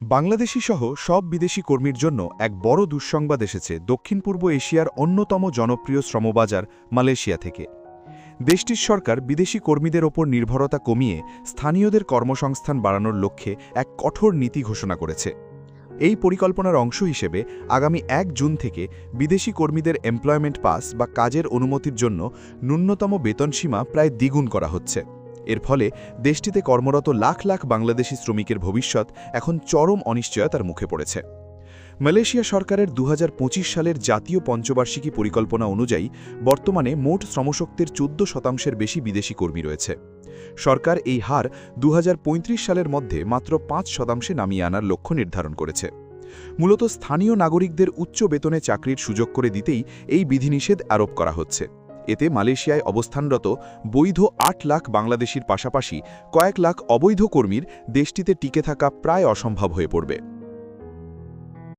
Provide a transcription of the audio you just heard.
বাংলাদেশি সহ সব বিদেশি কর্মীর জন্য এক বড় দুঃসংবাদ এসেছে দক্ষিণ পূর্ব এশিয়ার অন্যতম জনপ্রিয় শ্রমবাজার মালয়েশিয়া থেকে। দেশটির সরকার বিদেশি কর্মীদের ওপর নির্ভরতা কমিয়ে স্থানীয়দের কর্মসংস্থান বাড়ানোর লক্ষ্যে এক কঠোর নীতি ঘোষণা করেছে। এই পরিকল্পনার অংশ হিসেবে আগামী ১ জুন থেকে বিদেশি কর্মীদের এমপ্লয়মেন্ট পাস বা কাজের অনুমতির জন্য ন্যূনতম বেতনসীমা প্রায় দ্বিগুণ করা হচ্ছে। এর ফলে দেশটিতে কর্মরত লাখ লাখ বাংলাদেশি শ্রমিকের ভবিষ্যৎ এখন চরম অনিশ্চয়তার মুখে পড়েছে। মালয়েশিয়া সরকারের ২০২৫ সালের জাতীয় পঞ্চবার্ষিকী পরিকল্পনা অনুযায়ী বর্তমানে মোট শ্রমশক্তির ১৪% বেশি বিদেশি কর্মী রয়েছে। সরকার এই হার ২০৩৫ সালের মধ্যে মাত্র ৫% নামিয়ে আনার লক্ষ্য নির্ধারণ করেছে। মূলত স্থানীয় নাগরিকদের উচ্চ বেতনে চাকরির সুযোগ করে দিতেই এই বিধিনিষেধ আরোপ করা হচ্ছে। এতে মালয়েশিয়ায় অবস্থানরত বৈধ ৮ লাখ বাংলাদেশির পাশাপাশি কয়েক লাখ অবৈধ কর্মীর দেশটিতে টিকে থাকা প্রায় অসম্ভব হয়ে পড়বে।